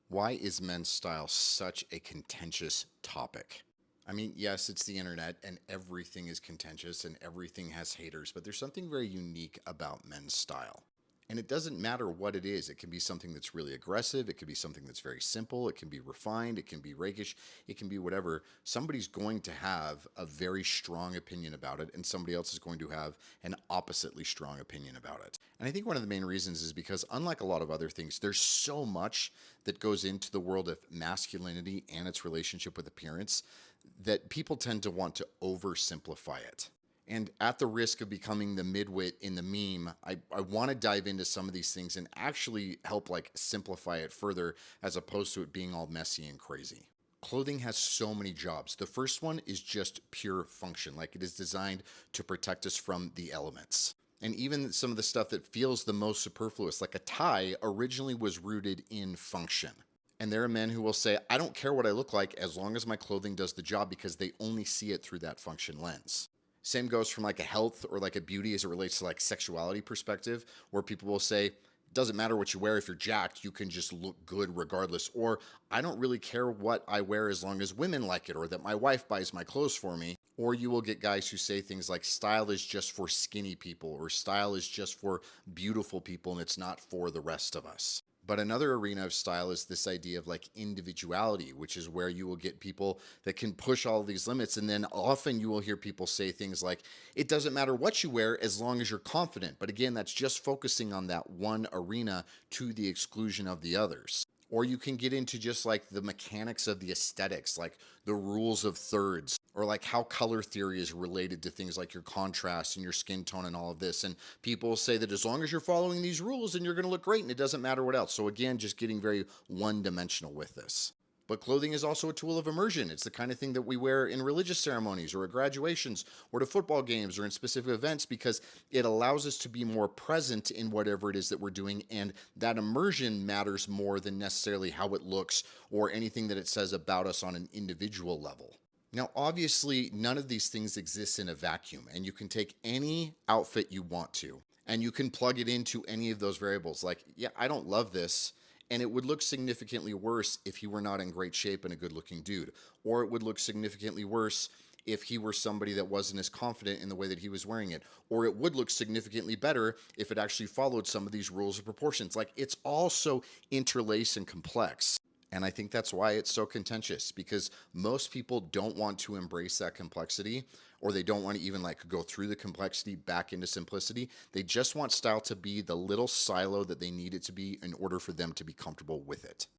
Why is men's style such a contentious topic? I mean, yes, it's the internet and everything is contentious and everything has haters, but there's something very unique about men's style. And it doesn't matter what it is. It can be something that's really aggressive. It can be something that's very simple. It can be refined. It can be rakish. It can be whatever. Somebody's going to have a very strong opinion about it, and somebody else is going to have an oppositely strong opinion about it. And I think one of the main reasons is because, unlike a lot of other things, there's so much that goes into the world of masculinity and its relationship with appearance that people tend to want to oversimplify it. And at the risk of becoming the midwit in the meme, I want to dive into some of these things and actually help like simplify it further as opposed to it being all messy and crazy. Clothing has so many jobs. The first one is just pure function, like it is designed to protect us from the elements. And even some of the stuff that feels the most superfluous, like a tie, originally was rooted in function. And there are men who will say, I don't care what I look like as long as my clothing does the job because they only see it through that function lens. Same goes from like a health or like a beauty as it relates to like sexuality perspective, where people will say, doesn't matter what you wear if you're jacked, you can just look good regardless. Or I don't really care what I wear as long as women like it, or that my wife buys my clothes for me. Or you will get guys who say things like style is just for skinny people, or style is just for beautiful people and it's not for the rest of us. But another arena of style is this idea of like individuality, which is where you will get people that can push all of these limits. And then often you will hear people say things like, it doesn't matter what you wear as long as you're confident. But again, that's just focusing on that one arena to the exclusion of the others. Or you can get into just like the mechanics of the aesthetics, like the rules of thirds, or like how color theory is related to things like your contrast and your skin tone and all of this. And people say that as long as you're following these rules, then you're going to look great and it doesn't matter what else. So again, just getting very one dimensional with this. But clothing is also a tool of immersion. It's the kind of thing that we wear in religious ceremonies or at graduations or to football games or in specific events because it allows us to be more present in whatever it is that we're doing. And that immersion matters more than necessarily how it looks or anything that it says about us on an individual level. Now, obviously, none of these things exist in a vacuum, and you can take any outfit you want to, and you can plug it into any of those variables. Like, yeah, I don't love this, and it would look significantly worse if he were not in great shape and a good looking dude, or it would look significantly worse if he were somebody that wasn't as confident in the way that he was wearing it, or it would look significantly better if it actually followed some of these rules of proportions. Like, it's all so interlaced and complex. And I think that's why it's so contentious because most people don't want to embrace that complexity or they don't want to even like go through the complexity back into simplicity. They just want style to be the little silo that they need it to be in order for them to be comfortable with it.